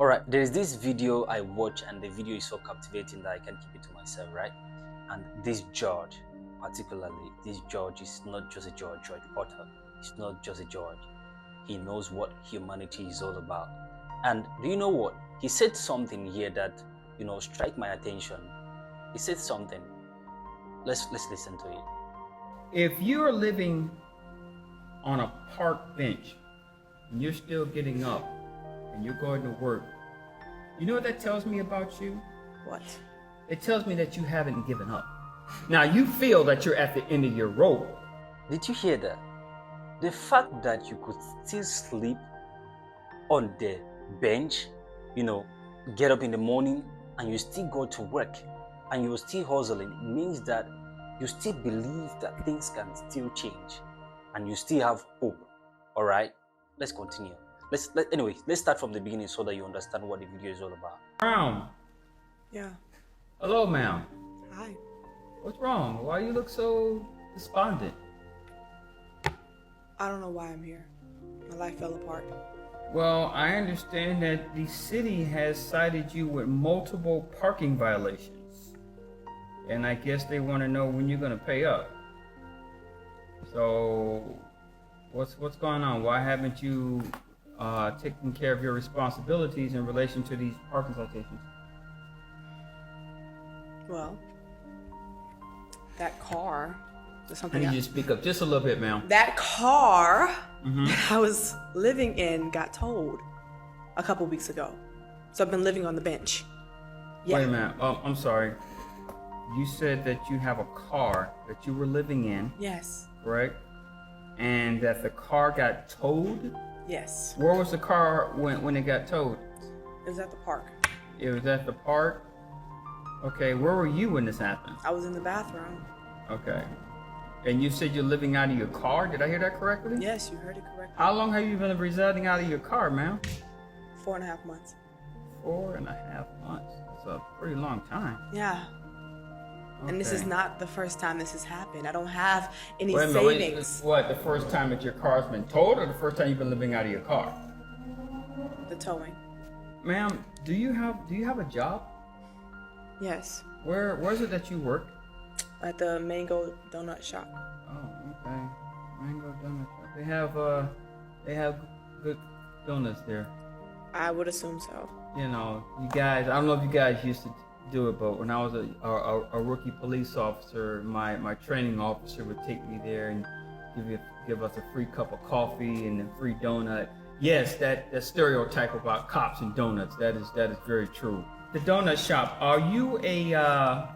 Alright, there is this video I watch, and the video is so captivating that I can't keep it to myself, right? And this judge, particularly, this judge is not just a judge, George Potter. He's not just a judge. He knows what humanity is all about. And do you know what? He said something here that, strike my attention. He said something. Let's listen to it. If you're living on a park bench and you're still getting up and you're going to work, you know what that tells me about you? What? It tells me that you haven't given up. Now, you feel that you're at the end of your rope. Did you hear that? The fact that you could still sleep on the bench, get up in the morning and you still go to work and you're still hustling, means that you still believe that things can still change and you still have hope. All right, let's continue. Let's start from the beginning so that you understand what the video is all about. Brown. Yeah. Hello, ma'am. Hi. What's wrong? Why you look so despondent? I don't know why I'm here. My life fell apart. Well, I understand that the city has cited you with multiple parking violations. And I guess they want to know when you're going to pay up. So, what's going on? Why haven't you taken care of your responsibilities in relation to these parking citations? Well, that car was something. Can you just speak up just a little bit, ma'am? That car I was living in got towed a couple weeks ago. So I've been living on the bench. Yeah. Wait a minute. I'm sorry. You said that you have a car that you were living in, Yes. correct? And that the car got towed? Yes. Where was the car when it got towed? It was at the park. It was at the park? Okay, where were you when this happened? I was in the bathroom. Okay. And you said you're living out of your car? Did I hear that correctly? Yes, you heard it correctly. How long have you been residing out of your car, ma'am? 4.5 months. 4.5 months. That's a pretty long time. Yeah. And this is Okay. not the first time this has happened. I don't have any Wait a minute, savings. what, the first time that your car's been towed or the first time you've been living out of your car? The towing. Ma'am, do you have a job? Yes. Where's it that you work? At the Mango Donut Shop. Oh, okay. Mango Donut Shop. They have good donuts there. I would assume so. You know, you guys, I don't know if you guys used to do it, but when I was a rookie police officer, my training officer would take me there and give us a free cup of coffee and a free donut. Yes, that stereotype about cops and donuts, that is very true. The donut shop, are you a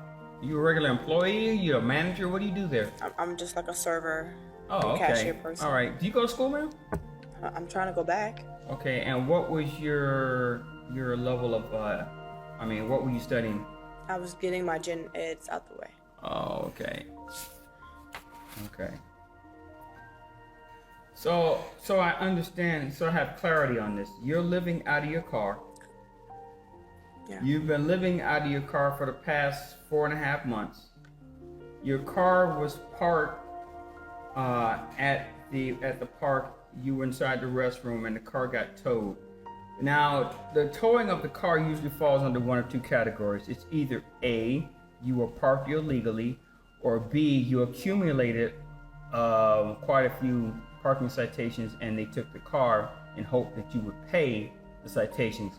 regular employee? You a manager? What do you do there? I'm just like a server, Oh, okay. cashier person. All right. Do you go to school, ma'am? I'm trying to go back. Okay. And what was your level of what were you studying? I was getting my gen eds out the way. Oh, okay. Okay. So I understand. So I have clarity on this. You're living out of your car. Yeah. You've been living out of your car for the past 4.5 months. Your car was parked at the park. You were inside the restroom, and the car got towed. Now, the towing of the car usually falls under one of two categories. It's either A, you were parked illegally, or B, you accumulated quite a few parking citations, and they took the car in hope that you would pay the citations.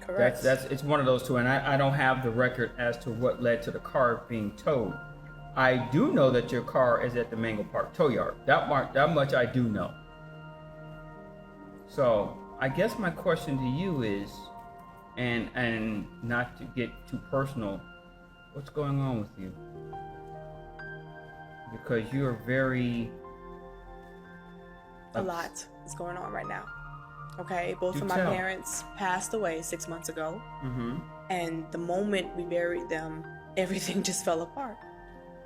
Correct. It's one of those two, and I don't have the record as to what led to the car being towed. I do know that your car is at the Mango Park Tow Yard. That much I do know. So I guess my question to you is, and not to get too personal, what's going on with you? Because you're very... A lot is going on right now. Okay, both Do of my tell. parents passed away 6 months ago. Mm-hmm. And the moment we buried them, everything just fell apart.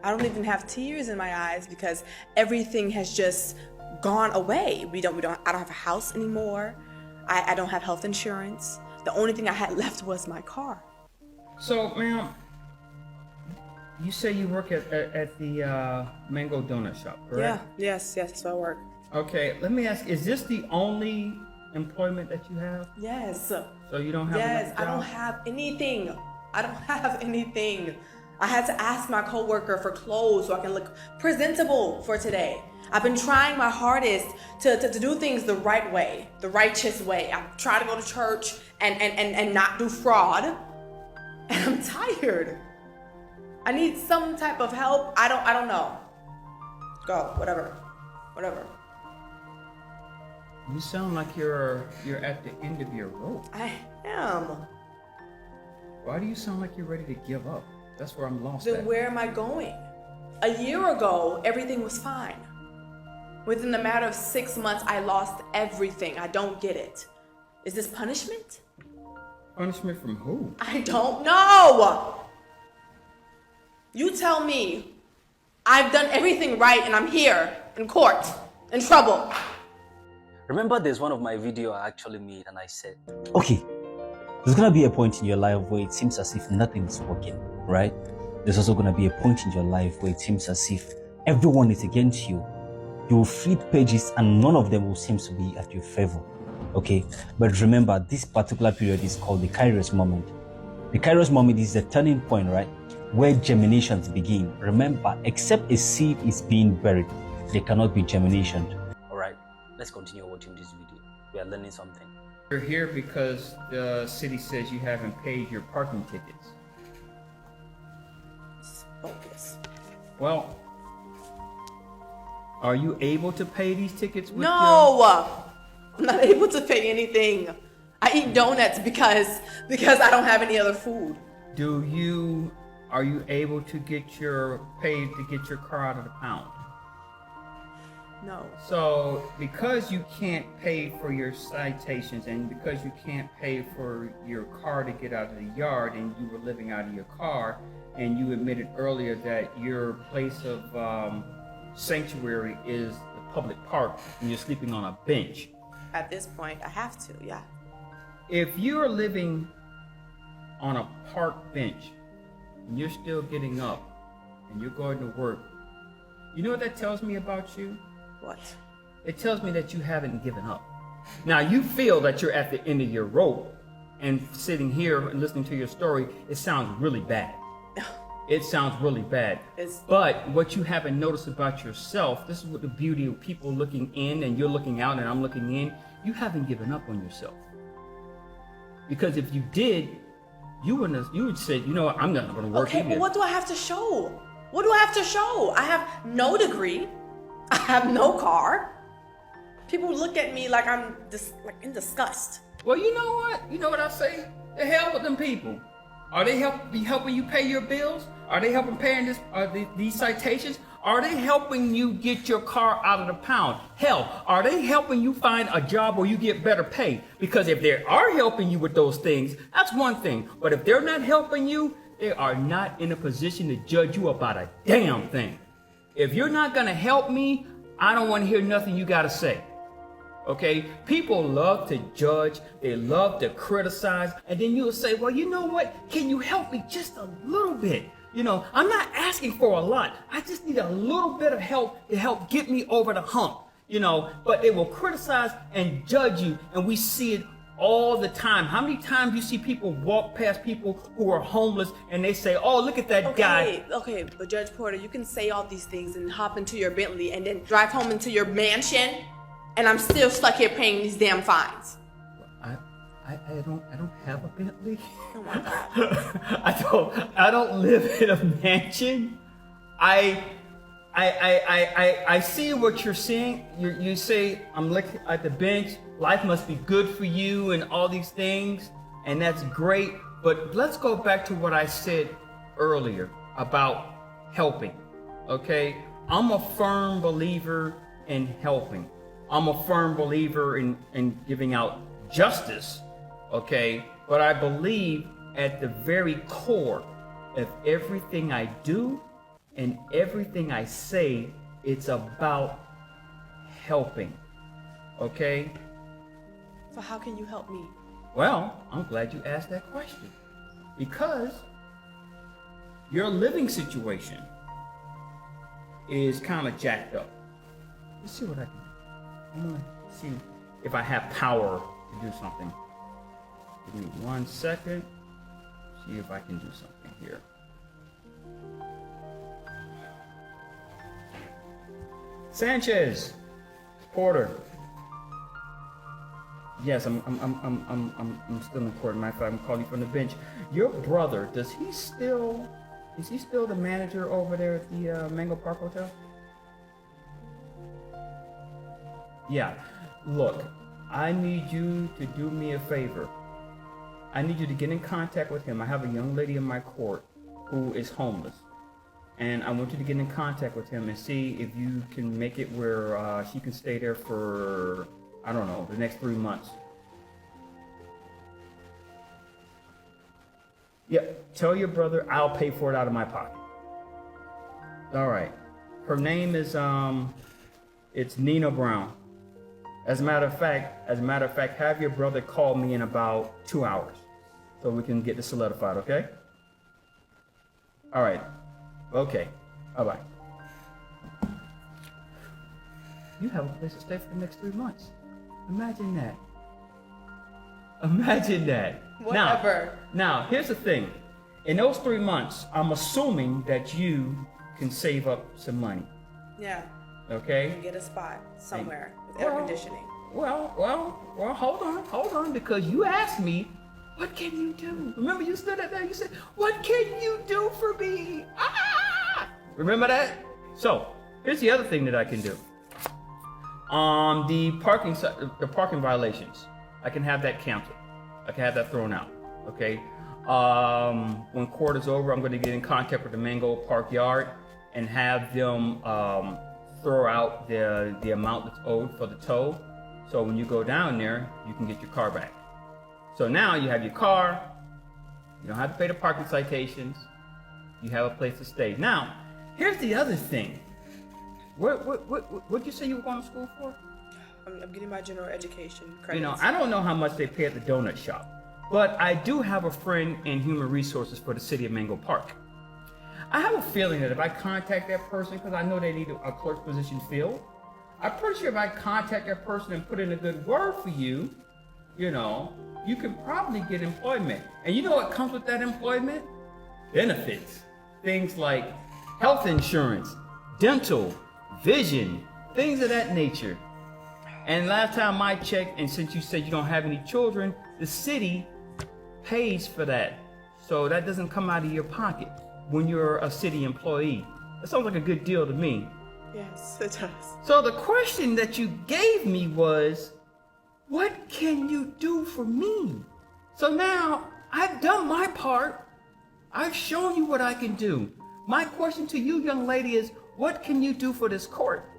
I don't even have tears in my eyes because everything has just gone away. I don't have a house anymore. I don't have health insurance. The only thing I had left was my car. So, ma'am, you say you work at the Mango Donut Shop, correct? Yeah, yes, that's where I work. Okay, let me ask, is this the only employment that you have? Yes. So you don't have Yes, another I don't job? have anything. I don't have anything. I had to ask my coworker for clothes so I can look presentable for today. I've been trying my hardest to do things the right way, the righteous way. I try to go to church and not do fraud. And I'm tired. I need some type of help. I don't know. Go, whatever. You sound like you're at the end of your rope. I am. Why do you sound like you're ready to give up? That's where I'm lost Then at. where am I going? A year ago, everything was fine. Within the matter of 6 months, I lost everything. I don't get it. Is this punishment? Punishment from who? I don't know. You tell me. I've done everything right and I'm here in court, in trouble. Remember, there's one of my video I actually made, and I said, okay, there's gonna be a point in your life where it seems as if nothing is working, right? There's also gonna be a point in your life where it seems as if everyone is against you. You will flip pages and none of them will seem to be at your favor. Okay, but remember, this particular period is called the Kairos moment. The Kairos moment is the turning point, right, where germinations begin. Remember, except a seed is being buried, there cannot be germination. All right, let's continue watching this video. We are learning something. You're here because the city says you haven't paid your parking tickets. Focus. Well, are you able to pay these tickets with No, I'm not able to pay anything. I eat donuts because I don't have any other food. Are you able to get your car out of the pound? No. So because you can't pay for your citations and because you can't pay for your car to get out of the yard and you were living out of your car and you admitted earlier that your place of sanctuary is the public park and you're sleeping on a bench. At this point, I have to, yeah. If you're living on a park bench and you're still getting up and you're going to work, you know what that tells me about you? What? It tells me that you haven't given up. Now, you feel that you're at the end of your rope, and sitting here and listening to your story, it sounds really bad. It sounds really bad. But what you haven't noticed about yourself, this is what the beauty of people looking in and you're looking out and I'm looking in, you haven't given up on yourself. Because if you did, you would say, you know what, I'm not going to work Okay, either. but what do I have to show? What do I have to show? I have no degree. I have no car. People look at me like I'm in disgust. Well, you know what? You know what I say? The hell with them people. Are they helping you pay your bills? Are they helping paying these citations? Are they helping you get your car out of the pound? Hell, are they helping you find a job where you get better pay? Because if they are helping you with those things, that's one thing. But if they're not helping you, they are not in a position to judge you about a damn thing. If you're not gonna help me, I don't want to hear nothing you gotta say. Okay? People love to judge, they love to criticize, and then you'll say, well, you know what? Can you help me just a little bit? You know, I'm not asking for a lot. I just need a little bit of help to help get me over the hump. You know, but they will criticize and judge you, and we see it all the time. How many times you see people walk past people who are homeless and they say, oh, look at that guy. Okay, but Judge Porter, you can say all these things and hop into your Bentley and then drive home into your mansion, and I'm still stuck here paying these damn fines. I don't have a Bentley. Oh my God. I don't live in a mansion. I see what you're saying. You say, I'm looking at the bench, life must be good for you and all these things, and that's great. But let's go back to what I said earlier about helping, okay? I'm a firm believer in helping. I'm a firm believer in giving out justice, okay? But I believe at the very core of everything I do and everything I say, it's about helping, okay? So how can you help me? Well, I'm glad you asked that question because your living situation is kind of jacked up. Let's see what I can do. I'm gonna see if I have power to do something. Give me 1 second. See if I can do something here. Sanchez, Porter. Yes, I'm still in court. Matter of fact, I'm calling you from the bench. Your brother, is he still the manager over there at the Mango Park Hotel? Yeah. Look, I need you to do me a favor. I need you to get in contact with him. I have a young lady in my court who is homeless. And I want you to get in contact with him and see if you can make it where she can stay there for, I don't know, the next 3 months. Yeah, tell your brother I'll pay for it out of my pocket. All right. Her name is, it's Nina Brown. As a matter of fact, have your brother call me in about 2 hours so we can get this solidified, okay? All right. Okay. Bye-bye. You have a place to stay for the next 3 months. Imagine that. Imagine that. Whatever. Now, here's the thing. In those 3 months, I'm assuming that you can save up some money. Yeah. Okay? And get a spot somewhere with air conditioning. Well, hold on, because you asked me, what can you do? Remember you stood there, you said, what can you do for me? Ah! Remember that? So, here's the other thing that I can do. The parking violations, I can have that canceled. I can have that thrown out, okay? When court is over, I'm gonna get in contact with the Mango Park Yard and have them throw out the amount that's owed for the tow. So when you go down there, you can get your car back. So now you have your car, you don't have to pay the parking citations, you have a place to stay. Now, here's the other thing. What'd you say you were going to school for? I'm getting my general education credits. You know, I don't know how much they pay at the donut shop, but I do have a friend in human resources for the city of Mango Park. I have a feeling that if I contact that person, because I know they need a clerk position filled, I'm pretty sure if I contact that person and put in a good word for you, you know, you can probably get employment. And you know what comes with that employment? Benefits. Things like health insurance, dental, vision, things of that nature. And last time I checked, and since you said you don't have any children, the city pays for that. So that doesn't come out of your pocket when you're a city employee. That sounds like a good deal to me. Yes, it does. So the question that you gave me was, what can you do for me? So now I've done my part. I've shown you what I can do. My question to you, young lady, is what can you do for this court?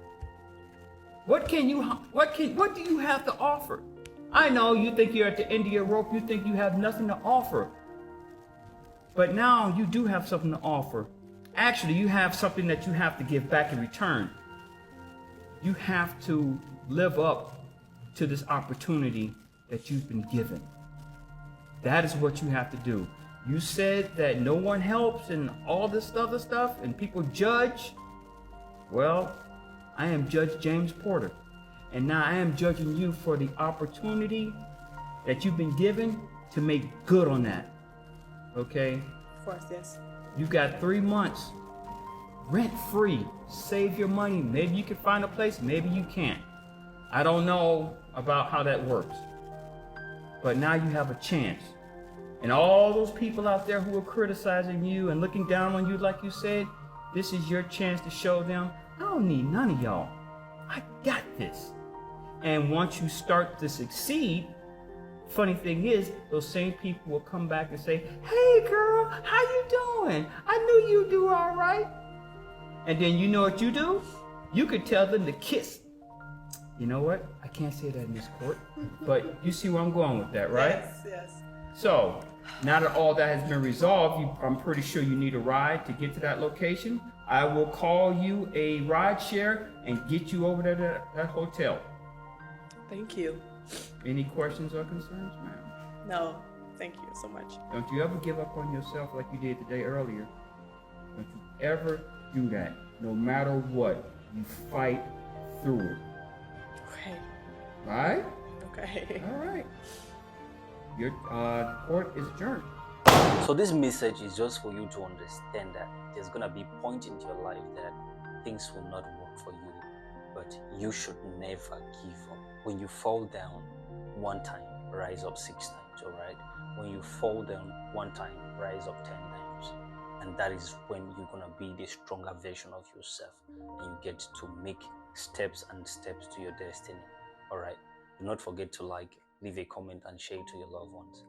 What do you have to offer? I know you think you're at the end of your rope. You think you have nothing to offer. But now you do have something to offer. Actually, you have something that you have to give back in return. You have to live up to this opportunity that you've been given. That is what you have to do. You said that no one helps and all this other stuff and people judge. Well, I am Judge James Porter. And now I am judging you for the opportunity that you've been given to make good on that. Okay? Of course, yes. You've got 3 months, rent free, save your money. Maybe you can find a place, maybe you can't. I don't know about how that works. But now you have a chance. And all those people out there who are criticizing you and looking down on you like you said, this is your chance to show them, I don't need none of y'all. I got this. And once you start to succeed, funny thing is, those same people will come back and say, hey girl, how you doing? I knew you'd do all right. And then you know what you do? You could tell them to kiss. You know what? I can't say that in this court, but you see where I'm going with that, right? Yes, yes. So, now that all that has been resolved, I'm pretty sure you need a ride to get to that location. I will call you a ride share and get you over there to that hotel. Thank you. Any questions or concerns, ma'am? No, thank you so much. Don't you ever give up on yourself like you did today earlier. Don't you ever do that. No matter what, you fight through it. Okay. Right? Okay. All right. Your court is adjourned. So this message is just for you to understand that there's gonna be point in your life that things will not work for you, but you should never give up. When you fall down one time, rise up 6 times, all right? When you fall down one time, rise up 10 times. And that is when you're gonna be the stronger version of yourself and you get to make steps and steps to your destiny. All right. Do not forget to like, leave a comment, and share it to your loved ones.